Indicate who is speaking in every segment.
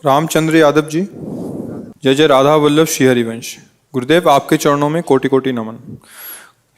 Speaker 1: रामचंद्र यादव जी। जय जय राधा वल्लभ श्री हरिवंश। गुरुदेव, आपके चरणों में कोटि कोटि नमन।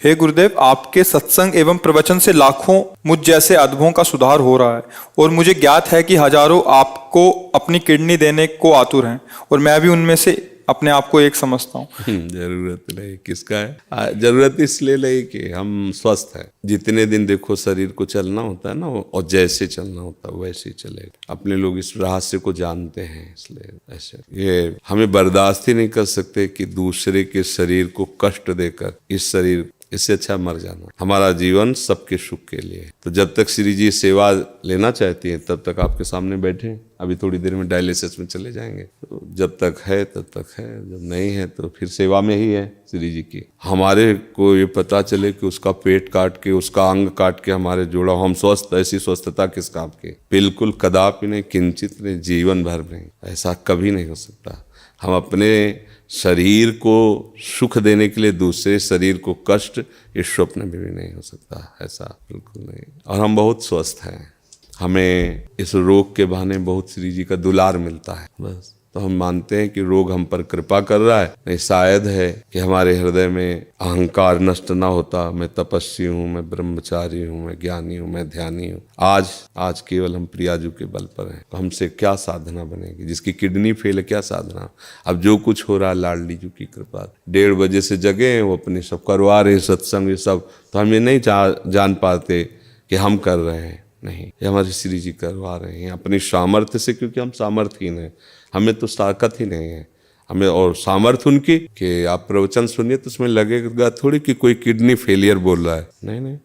Speaker 1: हे गुरुदेव, आपके सत्संग एवं प्रवचन से लाखों मुझ जैसे अधमों का सुधार हो रहा है और मुझे ज्ञात है कि हजारों आपको अपनी किडनी देने को आतुर हैं और मैं भी उनमें से अपने आप को एक समझता हूँ।
Speaker 2: जरूरत नहीं किसका है, जरूरत इसलिए नहीं कि हम स्वस्थ हैं। जितने दिन देखो शरीर को चलना होता है ना, और जैसे चलना होता है वैसे ही चलेगा। अपने लोग इस रहस्य को जानते हैं, इसलिए ऐसे ये हमें बर्दाश्त ही नहीं कर सकते कि दूसरे के शरीर को कष्ट देकर इस शरीर, इससे अच्छा मर जाना। हमारा जीवन सबके सुख के लिए। तो जब तक श्री जी सेवा लेना चाहती है तब तक आपके सामने बैठे। अभी थोड़ी देर में डायलिसिस में चले जाएंगे। तो जब तक है तब तक है, जब नहीं है तो फिर सेवा में ही है श्री जी की। हमारे को ये पता चले कि उसका पेट काट के, उसका अंग काट के हमारे जोड़ा, हम स्वस्थ, ऐसी स्वस्थता किस काम की? बिल्कुल कदापि नहीं, किंचित नहीं, जीवन भर नहीं। ऐसा कभी नहीं हो सकता। हम अपने शरीर को सुख देने के लिए दूसरे शरीर को कष्ट, इस स्वप्न में भी नहीं हो सकता। ऐसा बिल्कुल नहीं। और हम बहुत स्वस्थ हैं। हमें इस रोग के बहाने बहुत श्री जी का दुलार मिलता है, बस। तो हम मानते हैं कि रोग हम पर कृपा कर रहा है। नहीं, शायद है कि हमारे हृदय में अहंकार नष्ट ना होता। मैं तपस्वी हूँ, मैं ब्रह्मचारी हूँ, मैं ज्ञानी हूँ, मैं ध्यानी हूँ। आज केवल हम प्रियाजू के बल पर हैं। तो हमसे क्या साधना बनेगी? जिसकी किडनी फेल है, क्या साधना? अब जो कुछ हो रहा है लाडली जी की कृपा। 1:30 बजे से जगे हैं, वो अपने सब करवा रहे हैं सत्संग, ये सब। तो हम ये नहीं जान पाते कि हम कर रहे हैं। नहीं, ये हमारे श्री जी करवा रहे हैं अपनी सामर्थ्य से, क्योंकि हम सामर्थ्यहीन हैं। हमें तो ताकत ही नहीं है। हमें और सामर्थ्य उनकी कि आप प्रवचन सुनिए तो उसमें लगेगा थोड़ी कि कोई किडनी फेलियर बोल रहा है। नहीं।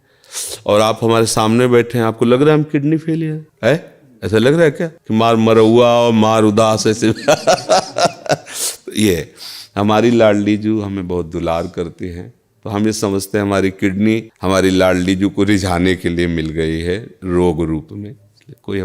Speaker 2: और आप हमारे सामने बैठे हैं, आपको लग रहा है हम किडनी फेलियर है? ऐसा लग रहा है क्या कि मार मरहुआ और मार उदास ऐसे? ये हमारी लाडली जू हमें बहुत दुलार करती हैं। तो हम ये समझते हैं हमारी किडनी हमारी लाडली जू को रिझाने के लिए मिल गई है रोग रूप में। कोई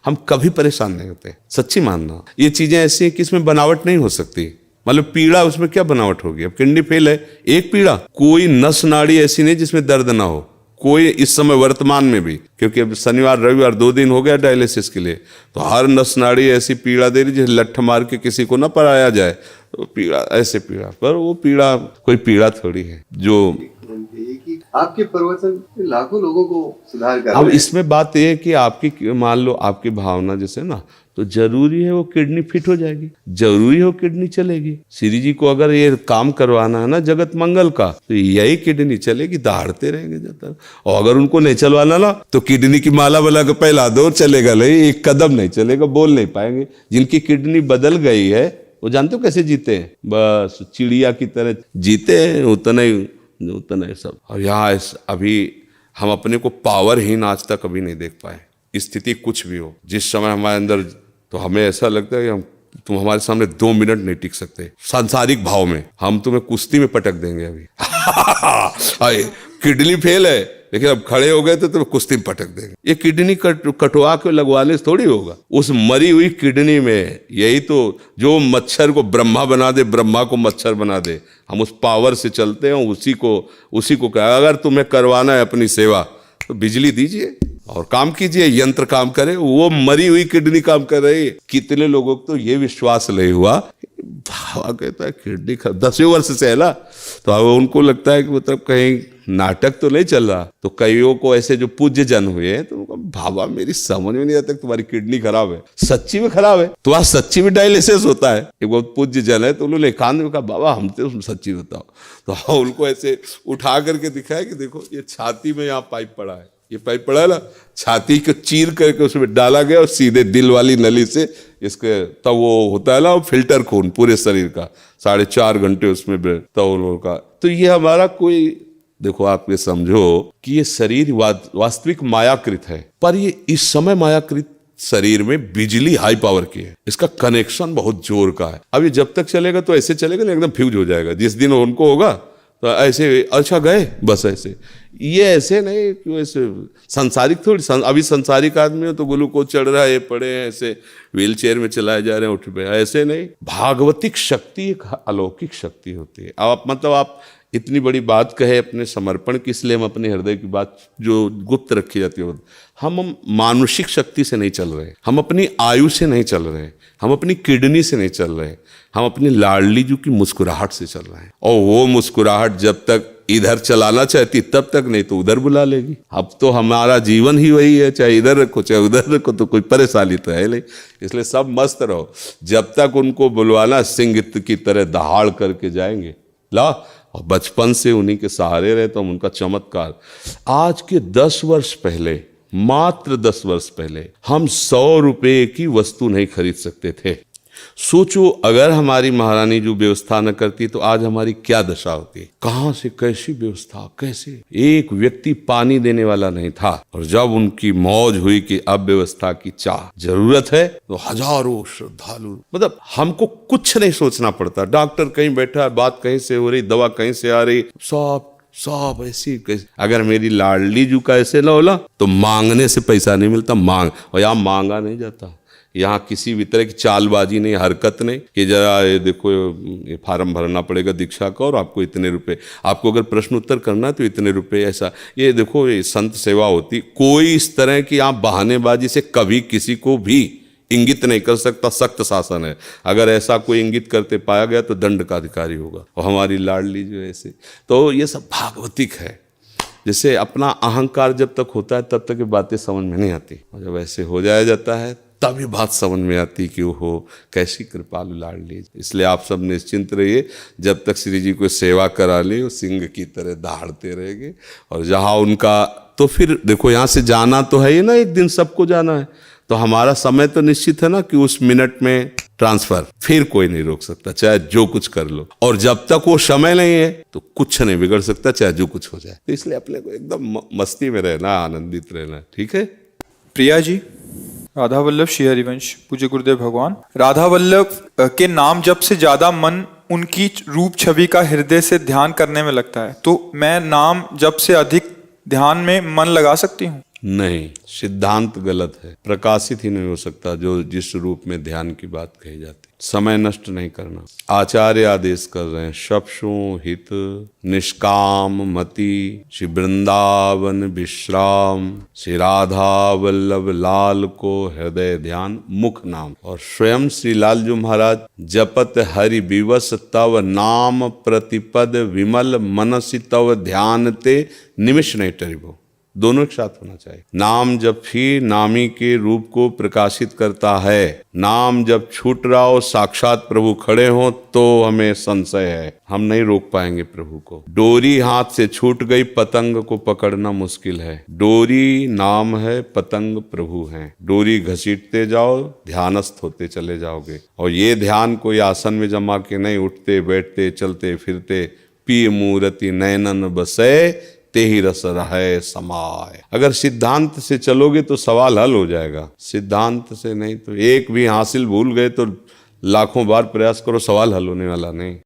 Speaker 2: हम कभी परेशान नहीं होते। सच्ची मानना, ये चीजें ऐसी हैं कि इसमें बनावट नहीं हो सकती। मतलब पीड़ा, उसमें क्या बनावट होगी? अब किडनी फेल है, एक पीड़ा, कोई नस नाड़ी ऐसी नहीं जिसमें दर्द ना हो। कोई इस समय वर्तमान में भी, क्योंकि अब शनिवार रविवार 2 दिन हो गया डायलिसिस के लिए, तो हर नस नाड़ी ऐसी पीड़ा दे रही जैसे लठ मार के किसी को ना पराया जाए। तो पीड़ा, ऐसे पीड़ा, पर वो पीड़ा कोई पीड़ा थोड़ी है जो
Speaker 3: आपके प्रवचन लाखों लोगों को सुधार कर।
Speaker 2: अब इसमें बात यह है कि आपकी, मान लो आपकी भावना जैसे ना, तो जरूरी है वो किडनी फिट हो जाएगी, जरूरी हो किडनी चलेगी। श्री जी को अगर ये काम करवाना है ना जगत मंगल का, तो यही किडनी चलेगी, दहाड़ते रहेंगे जब तक। और अगर उनको नहीं चलवाना ना, तो किडनी की माला बना के पहला दो, चलेगा नहीं, एक कदम नहीं चलेगा, बोल नहीं पाएंगे। जिनकी किडनी बदल गई है वो जानते हो कैसे जीते हैं? बस चिड़िया की तरह जीते हैं, उतना ही सब। और यहाँ अभी हम अपने को पावरहीन आज तक कभी नहीं देख पाए। स्थिति कुछ भी हो, जिस समय हमारे अंदर, तो हमें ऐसा लगता है कि तुम हमारे सामने 2 मिनट नहीं टिक सकते। सांसारिक भाव में हम तुम्हें कुश्ती में पटक देंगे अभी। किडनी फेल है, लेकिन अब खड़े हो गए तो तुम्हें कुश्ती में पटक देंगे। ये किडनी कटवा के लगवाने से थोड़ी होगा। उस मरी हुई किडनी में यही तो, जो मच्छर को ब्रह्मा बना दे, ब्रह्मा को मच्छर बना दे, हम उस पावर से चलते हैं। उसी को कहा, अगर तुम्हें करवाना है अपनी सेवा तो बिजली दीजिए और काम कीजिए, यंत्र काम करे। वो मरी हुई किडनी काम कर रही है। कितने लोगों को तो ये विश्वास नहीं हुआ, भावा कहता है किडनी 10वें वर्ष से है ना, तो अब उनको लगता है कि मतलब कहीं नाटक तो नहीं चल रहा। तो कईयों को ऐसे जो पूज्य जन हुए हैं, तो भावा मेरी समझ में नहीं आता कि तुम्हारी किडनी खराब है, सच्ची में खराब है, तो आज सच्ची में डायलिसिस होता है। एक बहुत पूज्य जन है, तो उन्होंने कान में कहा बाबा हम तो सच्ची बताओ। तो उनको ऐसे उठा करके दिखाया कि देखो ये छाती में यहाँ पाइप पड़ा है, ये पाइप पड़ा है ना, छाती को चीर करके उसमें डाला गया और सीधे दिल वाली नली से इसके, तब वो होता है ना फिल्टर खून पूरे शरीर का, 4.5 घंटे उसमें तब का। तो ये हमारा कोई, देखो आप ये समझो कि ये शरीर वास्तविक मायाकृत है, पर ये इस समय मायाकृत शरीर में बिजली हाई पावर की है। इसका कनेक्शन बहुत जोर का है। अब ये जब तक चलेगा तो ऐसे चलेगा ना, एकदम फ्यूज हो जाएगा। जिस दिन उनको होगा तो ऐसे, अच्छा गए बस ऐसे। ये ऐसे नहीं कि वैसे संसारिक थोड़ी अभी संसारिक आदमी हो तो ग्लूकोज चढ़ रहा है, ये पड़े हैं ऐसे व्हील चेयर में चलाए जा रहे हैं, उठ पे, ऐसे नहीं। भागवतिक शक्ति एक अलौकिक शक्ति होती है। अब मतलब आप इतनी बड़ी बात कहे अपने समर्पण की, इसलिए हम अपने हृदय की बात जो गुप्त रखी जाती है, हम मानुषिक शक्ति से नहीं चल रहे, हम अपनी आयु से नहीं चल रहे, हम अपनी किडनी से नहीं चल रहे, हम अपनी लाडली जी की मुस्कुराहट से चल रहे हैं। और वो मुस्कुराहट जब तक इधर चलाना चाहती तब तक, नहीं तो उधर बुला लेगी। अब तो हमारा जीवन ही वही है, चाहे इधर रखो चाहे उधर रखो, तो कोई परेशानी तो है नहीं। इसलिए सब मस्त रहो, जब तक उनको बुलवाना सिंह की तरह दहाड़ करके जाएंगे ला, और बचपन से उन्हीं के सहारे रहे तो हम उनका चमत्कार। आज के 10 वर्ष पहले, मात्र 10 वर्ष पहले हम 100 रुपए की वस्तु नहीं खरीद सकते थे। सोचो अगर हमारी महारानी जो व्यवस्था न करती तो आज हमारी क्या दशा होती। कहां से कैसी व्यवस्था, कैसे एक व्यक्ति पानी देने वाला नहीं था, और जब उनकी मौज हुई कि अब व्यवस्था की चाह जरूरत है तो हजारों श्रद्धालु, मतलब हमको कुछ नहीं सोचना पड़ता। डॉक्टर कहीं बैठा है, बात कहीं से हो रही, दवा कहीं से आ रही, सब ऐसी कैसे। अगर मेरी लाडली जू का ऐसे ना होला तो मांगने से पैसा नहीं मिलता, और यहाँ मांगा नहीं जाता। यहाँ किसी भी तरह की चालबाजी नहीं, हरकत नहीं कि जरा ये देखो ये फार्म भरना पड़ेगा दीक्षा का और आपको इतने रुपए, आपको अगर प्रश्न उत्तर करना है तो इतने रुपए, ऐसा ये देखो ये संत सेवा होती। कोई इस तरह की आप बहानेबाजी से कभी किसी को भी इंगित नहीं कर सकता, सख्त शासन है। अगर ऐसा कोई इंगित करते पाया गया तो दंड का अधिकारी होगा। और हमारी लाडली जो है ऐसे, तो ये सब भागवतिक है। जैसे अपना अहंकार जब तक होता है तब तक ये बातें समझ में नहीं आती, और जब ऐसे हो जाया जाता है तब ये बात समझ में आती कि वो कैसी कृपालु लाडली। इसलिए आप सब निश्चिंत रहिए, जब तक श्री जी को सेवा करा ले वो सिंह की तरह दहाड़ते रहेंगे। और जहाँ उनका, तो फिर देखो यहाँ से जाना तो है ही ना, एक दिन सबको जाना है, तो हमारा समय तो निश्चित है ना कि उस मिनट में ट्रांसफर, फिर कोई नहीं रोक सकता, चाहे जो कुछ कर लो। और जब तक वो समय नहीं है तो कुछ नहीं बिगड़ सकता, चाहे जो कुछ हो जाए। तो इसलिए अपने को एकदम मस्ती में रहना, आनंदित रहना, ठीक है।
Speaker 1: प्रिया जी, राधा वल्लभ श्री हरिवंश, पूज्य गुरुदेव भगवान। राधा वल्लभ के नाम जप से ज्यादा मन उनकी रूप छवि का हृदय से ध्यान करने में लगता है, तो मैं नाम जप से अधिक ध्यान में मन लगा सकती हूँ?
Speaker 2: नहीं, सिद्धांत गलत है, प्रकाशित ही नहीं हो सकता जो जिस रूप में ध्यान की बात कही जाती। समय नष्ट नहीं करना, आचार्य आदेश कर रहे हैं, शप्शु हित निष्काम मति, श्री वृंदावन विश्राम, श्री राधा वल्लभ लाल को हृदय ध्यान मुख नाम। और स्वयं श्री लालजू महाराज जपत हरि विवश तव नाम प्रतिपद विमल मनसि तव ध्यान ते निमिष नहीं टरिबो। दोनों एक साथ होना चाहिए। नाम जब ही नामी के रूप को प्रकाशित करता है। नाम जब छूट रहा हो, साक्षात प्रभु खड़े हो, तो हमें संशय है, हम नहीं रोक पाएंगे प्रभु को। डोरी हाथ से छूट गई, पतंग को पकड़ना मुश्किल है। डोरी नाम है, पतंग प्रभु हैं। डोरी घसीटते जाओ, ध्यानस्थ होते चले जाओगे। और ये ध्यान कोई आसन में जमा के नहीं, उठते बैठते चलते फिरते, पिय मूर्ति नयनन बसे ते ही रस रहे समाय। अगर सिद्धांत से चलोगे तो सवाल हल हो जाएगा, सिद्धांत से नहीं तो एक भी हासिल भूल गए तो लाखों बार प्रयास करो, सवाल हल होने वाला नहीं।